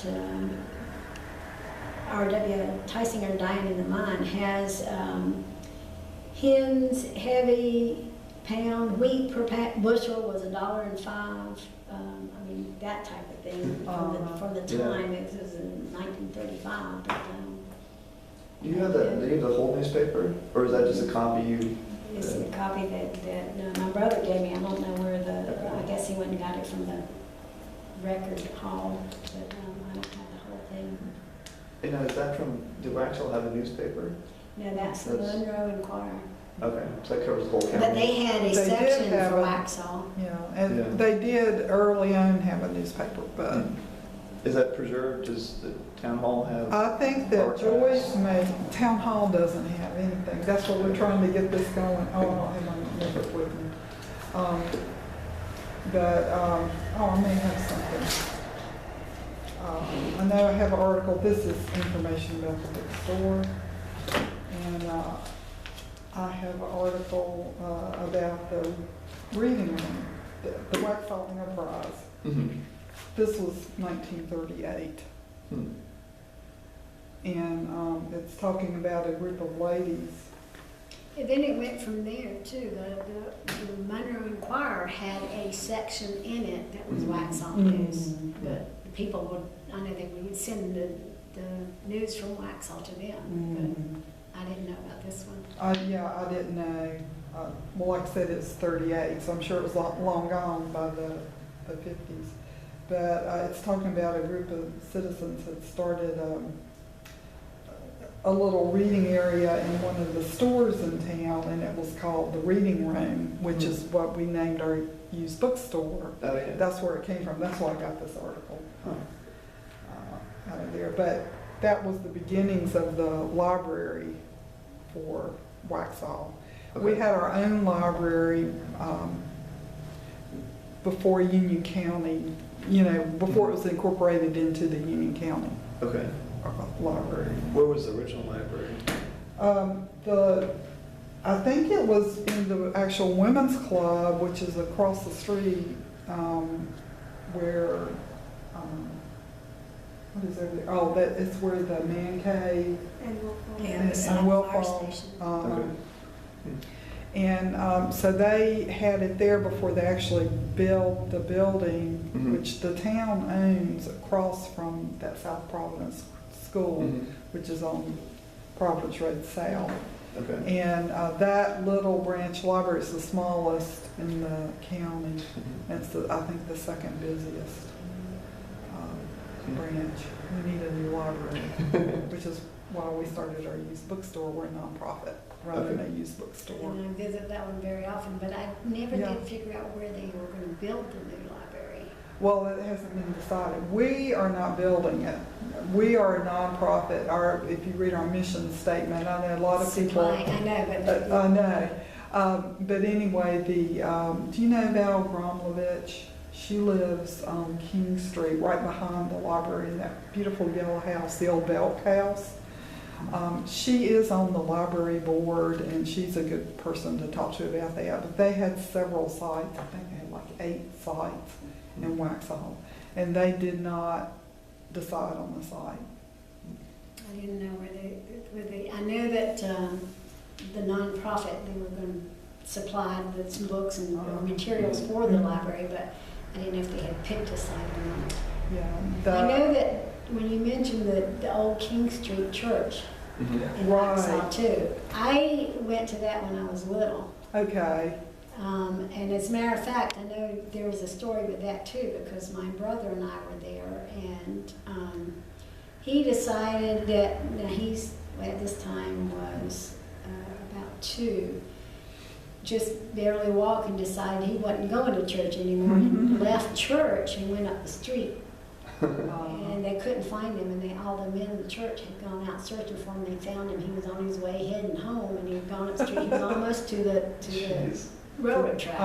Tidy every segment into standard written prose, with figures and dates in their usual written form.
that R.W. Tysinger and Diane in the Mine has hens, heavy pound, wheat per bushel was $1.05. I mean, that type of thing from the time. It was in 1935. But, do you have the whole newspaper, or is that just a copy you? it's a copy that my brother gave me. I don't know where I guess he went and got it from the record hall, but I don't have the whole thing. You know, is that from, did Waxhaw have a newspaper? No, that's the Monroe Inquirer. Okay, so that covers the whole county. But they had a section for Waxhaw. Yeah, and they did early on have a newspaper, but. Is that preserved? Does the town hall have? I think that archives? Joyce town hall doesn't have anything. That's what we're trying to get this going. Oh, I don't have my number with me. I may have something. I know I have an article. This is information about the bookstore. And I have an article about the reading room, the Waxhaw Enterprise. Mm-hmm. This was 1938. And it's talking about a group of ladies. And then it went from there too. The Monroe Inquirer had a section in it that was Waxhaw News. But the people would, I know they would send the news from Waxhaw to them. But I didn't know about this one. Yeah, I didn't know. Well, like I said, it's 38, so I'm sure it was long gone by the 50s. But it's talking about a group of citizens that started a little reading area in one of the stores in town, and it was called the Reading Room, which is what we named our used bookstore. Oh, yeah. That's where it came from. That's why I got this article out of there. But that was the beginnings of the library for Waxhaw. Okay. We had our own library before Union County, before it was incorporated into the Union County Okay. library. Where was the original library? I think it was in the actual women's club, which is across the street, where, what is over there? Oh, it's where the man cave And and Willfall. Okay. And so they had it there before they actually built the building, which the town owns across from that South Providence School, which is on Providence Road South. Okay. And that little branch library is the smallest in the county. It's, I think, the second busiest branch. We need a new library, which is why we started our used bookstore. We're a nonprofit rather than a used bookstore. And I visit that one very often, but I never did figure out where they were going to build the new library. Well, it hasn't been decided. We are not building it. We are a nonprofit. If you read our mission statement, I know a lot of people. I know, but I know. But anyway, do you know Val Gromlovich? She lives on King Street, right behind the library, in that beautiful yellow house, the old Belk House. She is on the library board, and she's a good person to talk to about that. But they had several sites. I think they had like 8 sites in Waxhaw, and they did not decide on the site. I didn't know where they. I know that the nonprofit, they were going to supply some books and materials for the library, but I didn't know if they had picked a site or not. Yeah, I know that when you mentioned the old King Street Church in Waxhaw too, I went to that when I was little. Okay. And as a matter of fact, I know there was a story with that too, because my brother and I were there, and he decided that, he's at this time was about 2, just barely walking, decided he wasn't going to church anymore, and left church and went up the street. And they couldn't find him, and all the men in the church had gone out searching for him. They found him. He was on his way heading home, and he had gone up the street. He was almost to the railroad track.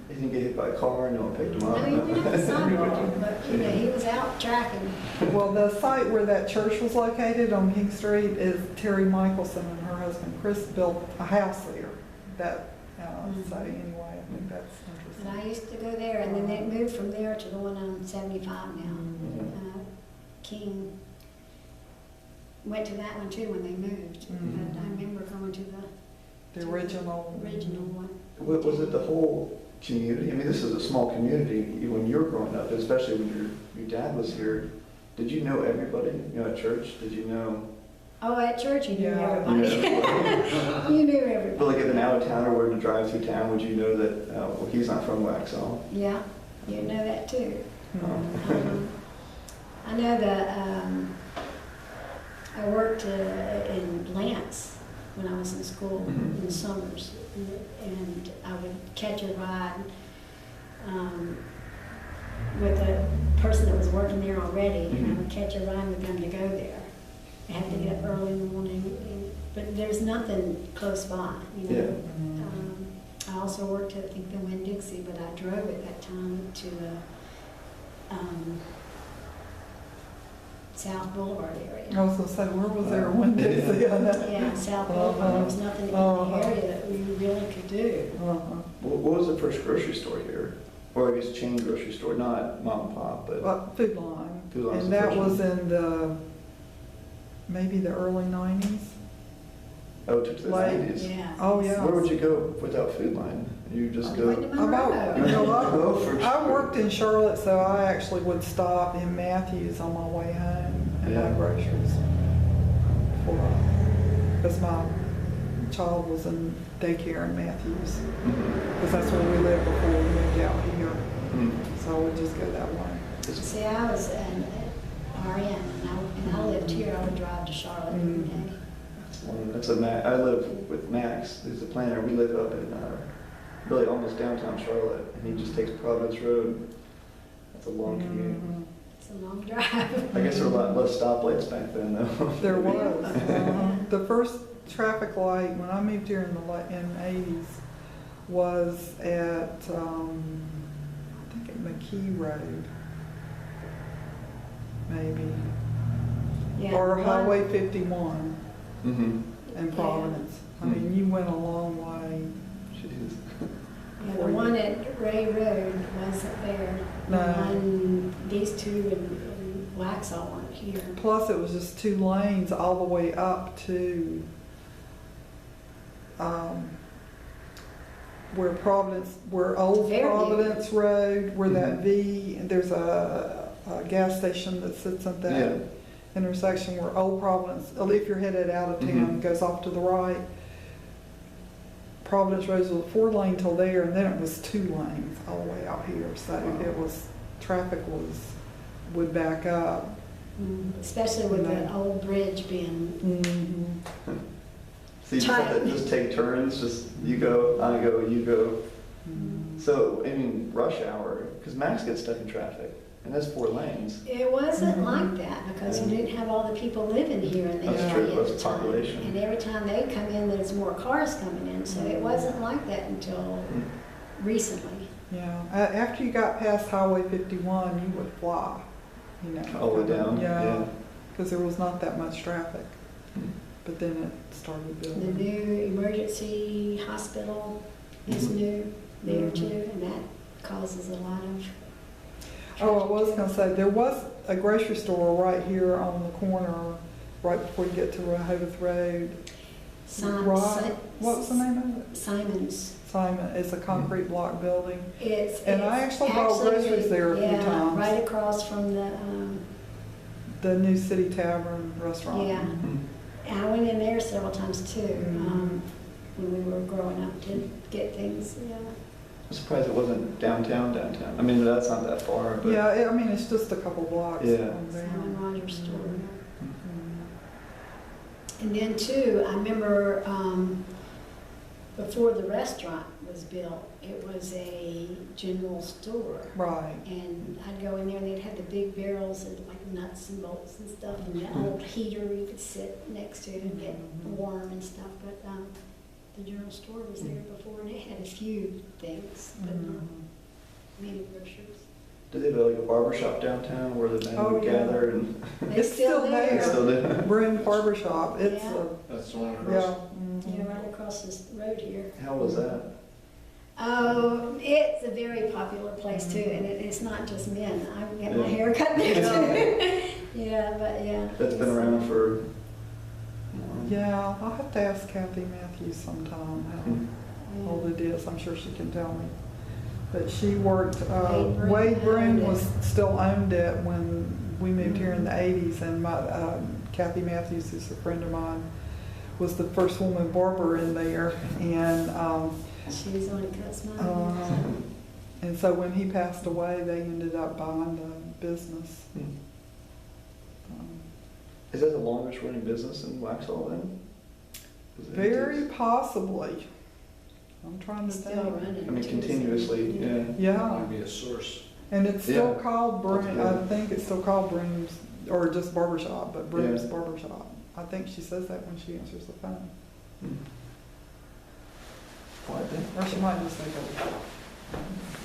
He didn't get hit by a car, no one picked him up. No, he went up the sidewalk, but he was out tracking. Well, the site where that church was located on King Street is Terry Michelson and her husband Chris built a house there. So anyway, I think that's interesting. And I used to go there, and then they moved from there to the one on 75 now. King. Went to that one too when they moved. Mhm. But I remember going to The original. original one. Was it the whole community? I mean, this is a small community when you were growing up, especially when your dad was here. Did you know everybody, at church? Did you know? Oh, at church you knew Yeah. everybody. You knew But everybody. like if an out of towner were to drive through town, would you know that, well, he's not from Waxhaw? Yeah, you know that too. Mhm. I know that I worked in Lance when I was in school Mhm. in the summers, and I would catch a ride with a person that was working there already, and I would catch a ride with them to go there. I had to get up early in the morning, but there's nothing close by, Yeah. I also worked at, I think, the Winn-Dixie, but I drove at that time to the South Boulevard area. I was gonna say, where was there one day? Yeah, South Boulevard, there was nothing in the Uh-huh. area that we really could do. Uh-huh. What was the first grocery store here? Or I guess chain grocery store, not mom and pop, but Food Line. Food Line's And the that first was one. in maybe the early 90s. Oh, to the Like- 90s. Yeah. Oh, yeah. Where would you go without Food Line? You just go. Went to Monroe. Oh, for I sure. worked in Charlotte, so I actually would stop in Matthews on my way home and buy Yeah. groceries because my child was in daycare in Matthews, Mhm. because that's where we lived before we moved out here. Mhm. So I would just go that way. See, I was an RN, and I lived here, I would drive to Charlotte every day. That's I live with Max, who's a planner. We live up in really almost downtown Charlotte, and he just takes Providence Road. That's a long commute. Mhm. It's a long drive. I guess there were a lot less stoplights back then, though. There was. The first traffic light when I moved here in the 80s was at I think at McKee Road, maybe, Yeah, or the one- Highway 51 Mm-hmm. in Providence. I mean, you went a long way. Jeez. Yeah, the one at Ray Road wasn't there. The No. one, these two in Waxhaw weren't here. Plus, it was just 2 lanes all the way up to where old Fairview. Providence Road, where that Mhm. V, and there's a gas station that sits at that Yeah. intersection where old Providence, if you're headed out of town, Mhm. goes off to the right. Providence Road was 4 lane till there, and then it was 2 lanes all the way out here. So Wow. it was, traffic would back up. Especially with the No. old bridge being, Mm-hmm. So you just have to just take turns, just you go, I go, you go. So, I mean, rush hour, because Max gets stuck in traffic, and that's 4 lanes. it wasn't Mhm. like that because you Yeah. didn't have all the people living here in the That's area true, at less the time. population. And every time they come in, there's more cars coming in, so it wasn't like that until recently. Yeah, after you got past Highway 51, you would fly, All the way down, Yeah, yeah. because there was not that much traffic, Hmm. but then it started The building. new emergency hospital is Mhm. new there Mhm. too, and that causes a lot of. Oh, I was gonna say, there was a grocery store right here on the corner, right before you get to Rehoboth Road. Right, what was the name of it? Simon's. Simon, it's a concrete block building. It's. And I it's actually bought groceries actually- there a few yeah, times. right across from the, The new City Tavern restaurant. Yeah. Mhm. I went in there several times too, Mhm. when we were growing up to get things, yeah. I'm surprised it wasn't downtown. I mean, that's not that far, but. Yeah, I mean, it's just a couple blocks Yeah. from there. Simon Rogers store. Mhm. And then too, I remember, before the restaurant was built, it was a general store. Right. And I'd go in there and they'd have the big barrels of like nuts and bolts and stuff, and the old heater you could sit next to and get warm and stuff. But the general store was there before, and it had a few things, but not many groceries. Did they have like a barber shop downtown where the men Oh, would yeah. gather and It's still there. they still do? Broom Barber Shop. It's Yeah. That's the one yeah. across. Mhm. Yeah, right across this road here. How was that? Oh, it's a very popular place too, and it's not just men. I get my Yeah. hair cut there too. Yeah, but yeah. That's been around for. Yeah, I'll have to ask Kathy Matthews sometime how old it is. I'm sure she can tell me. But she worked, Wade Broom was still owned it when we moved here in the 80s, and my Kathy Matthews, who's a friend of mine, was the first woman barber in there, and She's the one who cuts mine. and so when he passed away, they ended up buying the business. Is that the longest running business in Waxhaw then? Very possibly. I'm trying to Still think. running. I mean, continuously, yeah. Yeah, Would be a source. and it's still Yeah. called That's Broom. good. I think it's still called Broom's, or just Barbershop, but Broom's Yeah. Barbershop. I think she says that when she answers the phone, Well, I think or she might just say Barbershop.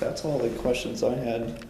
that's all the questions I had.